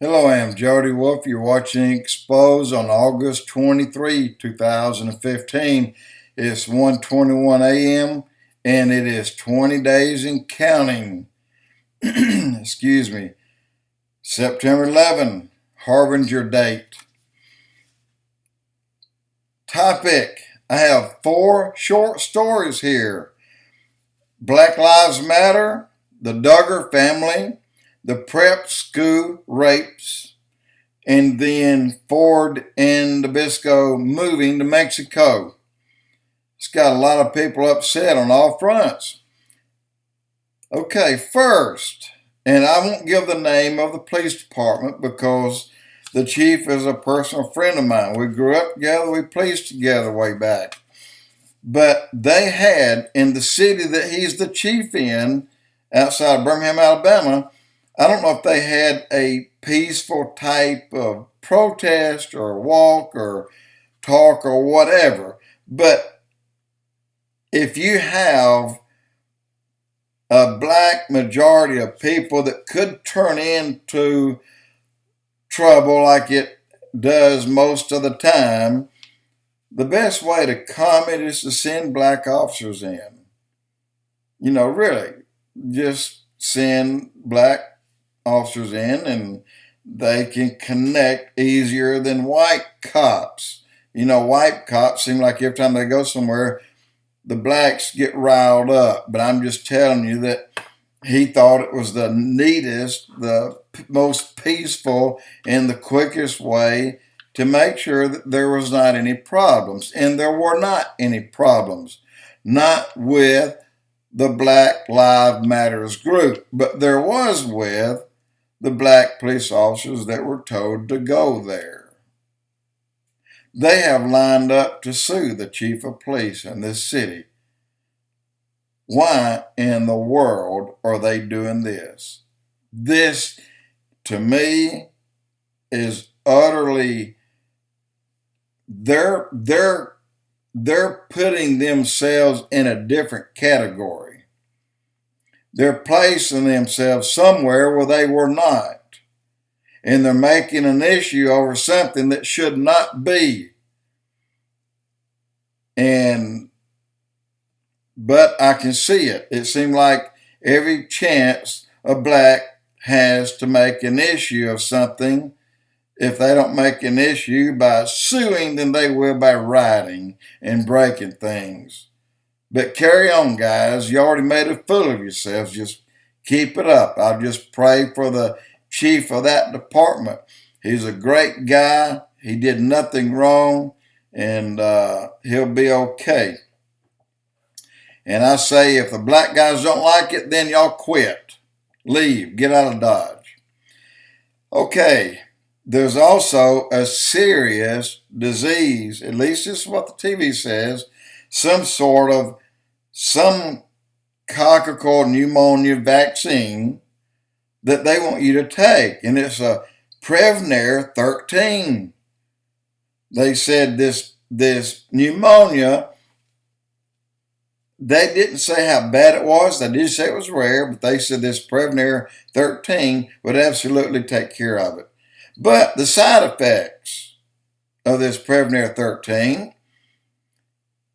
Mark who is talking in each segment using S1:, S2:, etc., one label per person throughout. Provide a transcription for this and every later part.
S1: Hello, I'm Jody Wolf. You're watching Expoz on August 23, 2015. It's 1:21 a.m. and it is 20 days and counting. Excuse me. September 11, Harbinger date. Topic. I have 4 short stories here. Black Lives Matter, the Duggar family, the prep school rapes, and then Ford and Nabisco moving to Mexico. It's got a lot of people upset on all fronts. Okay, first, and I won't give the name of the police department because the chief is a personal friend of mine. We grew up together, we policed together way back. But they had, in the city that he's the chief in, outside of Birmingham, Alabama, I don't know if they had a peaceful type of protest or walk or talk or whatever. But if you have a black majority of people that could turn into trouble like it does most of the time, the best way to calm it is to send black officers in. Really, just send black officers in and they can connect easier than white cops. White cops seem like every time they go somewhere, the blacks get riled up. But I'm just telling you that he thought it was the neatest, the most peaceful, and the quickest way to make sure that there was not any problems. And there were not any problems. Not with the Black Lives Matters group, but there was with the black police officers that were told to go there. They have lined up to sue the chief of police in this city. Why in the world are they doing this? This, to me, is utterly, they're putting themselves in a different category. They're placing themselves somewhere where they were not. And they're making an issue over something that should not be. But I can see it. It seemed like every chance a black has to make an issue of something. If they don't make an issue by suing, then they will by rioting and breaking things. But carry on, guys. You already made a fool of yourselves. Just keep it up. I'll just pray for the chief of that department. He's a great guy. He did nothing wrong, and he'll be okay. And I say, if the black guys don't like it, then y'all quit. Leave. Get out of Dodge. Okay. There's also a serious disease, at least this is what the TV says, some coccal pneumonia vaccine that they want you to take. And it's a Prevnar 13. They said this pneumonia, they didn't say how bad it was. They did say it was rare, but they said this Prevnar 13 would absolutely take care of it. But the side effects of this Prevnar 13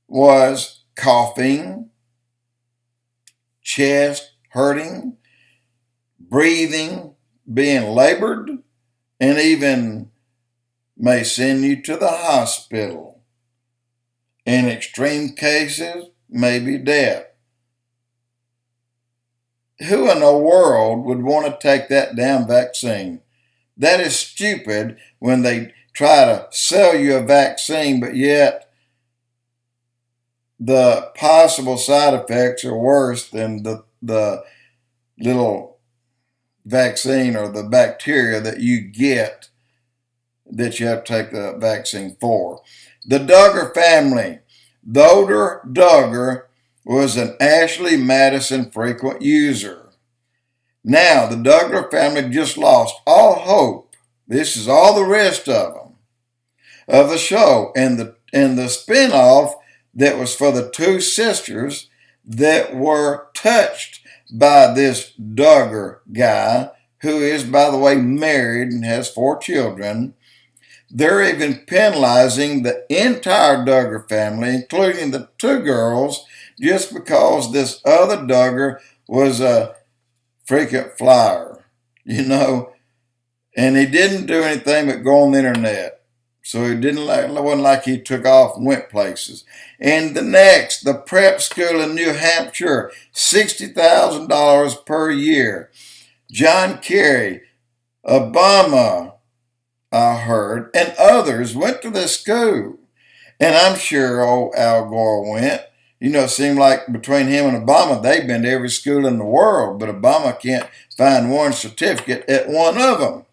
S1: was coughing, chest hurting, breathing, being labored, and even may send you to the hospital. In extreme cases, maybe death. Who in the world would want to take that damn vaccine? That is stupid when they try to sell you a vaccine, but yet the possible side effects are worse than the little vaccine or the bacteria that you get that you have to take the vaccine for. The Duggar family. The older Duggar was an Ashley Madison frequent user. Now, the Duggar family just lost all hope. This is all the rest of them, of the show. And the spinoff that was for the 2 sisters that were touched by this Duggar guy who is, by the way, married and has 4 children. They're even penalizing the entire Duggar family, including the 2 girls, just because this other Duggar was a frequent flyer, and he didn't do anything but go on the internet. So it wasn't like he took off and went places. And the prep school in New Hampshire, $60,000 per year. John Kerry, Obama, I heard, and others went to this school. And I'm sure old Al Gore went. It seemed like between him and Obama, they've been to every school in the world, but Obama can't find one certificate at one of them.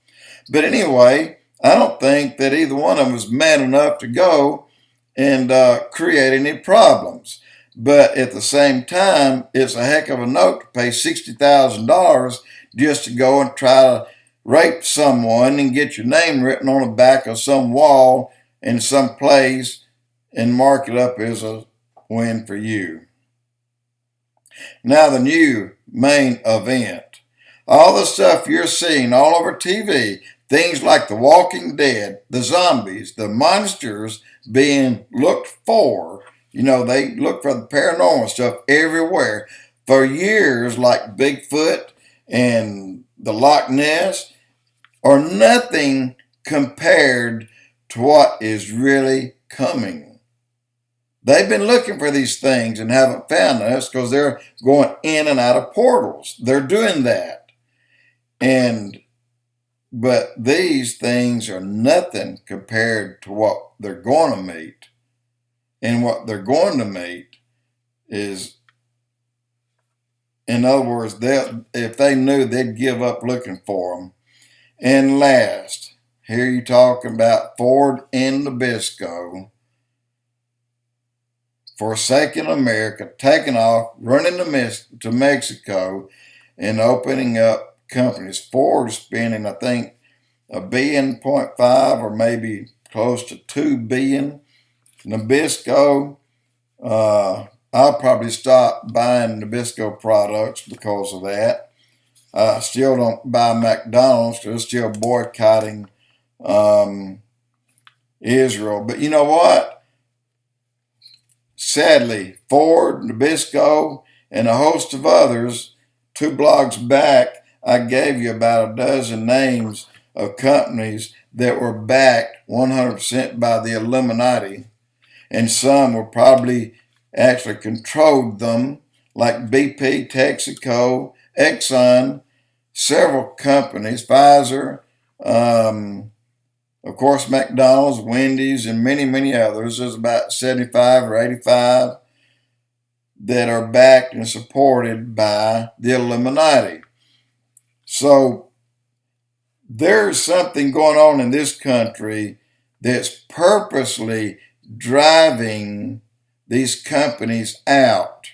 S1: But anyway, I don't think that either one of them was man enough to go and create any problems. But at the same time, it's a heck of a note to pay $60,000 just to go and try to rape someone and get your name written on the back of some wall in some place and mark it up as a win for you. Now the new main event. All the stuff you're seeing all over TV, things like The Walking Dead, the zombies, the monsters being looked for. They look for the paranormal stuff everywhere for years, like Bigfoot and the Lockness, are nothing compared to what is really coming. They've been looking for these things and haven't found us because they're going in and out of portals. They're doing that. But these things are nothing compared to what they're going to meet. And what they're going to meet is, in other words, if they knew, they'd give up looking for them. And last, here you talk about Ford and Nabisco forsaking America, taking off, running to Mexico, and opening up companies. Ford spending, I think, $1.5 billion or maybe close to $2 billion. Nabisco, I'll probably stop buying Nabisco products because of that. I still don't buy McDonald's because they're still boycotting Israel. But you know what? Sadly, Ford, Nabisco, and a host of others, 2 blogs back, I gave you about a dozen names of companies that were backed 100% by the Illuminati, and some were probably actually controlled them, like BP, Texaco, Exxon, several companies, Pfizer, of course, McDonald's, Wendy's, and many, many others. There's about 75 or 85 that are backed and supported by the Illuminati. So there's something going on in this country that's purposely driving these companies out.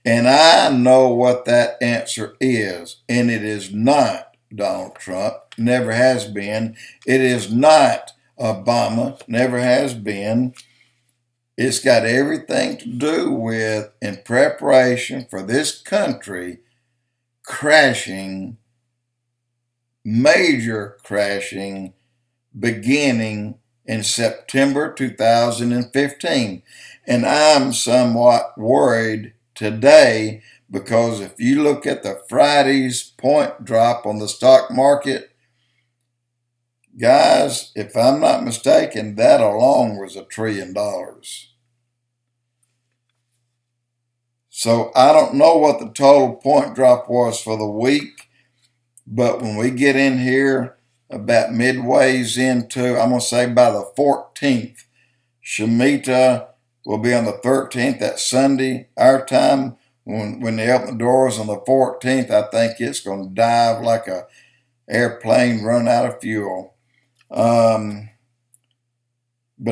S1: And I know what that answer is, and it is not Donald Trump, never has been. It is not Obama, never has been. It's got everything to do with in preparation for this country crashing, major crashing, beginning in September 2015. And I'm somewhat worried today because if you look at the Friday's point drop on the stock market, guys, if I'm not mistaken, that alone was $1 trillion. So I don't know what the total point drop was for the week, but when we get in here about midways into, I'm going to say by the 14th, Shemitah will be on the 13th, that Sunday, our time. When they open the doors on the 14th, I think it's going to dive like a airplane run out of fuel. But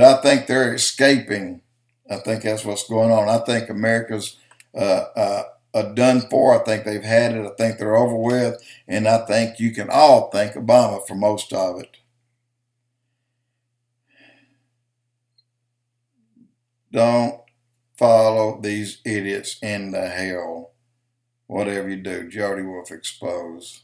S1: I think they're escaping. I think that's what's going on. I think America's done for. I think they've had it. I think they're over with. And I think you can all thank Obama for most of it. Don't follow these idiots into hell. Whatever you do, Jody Wolf Expoz.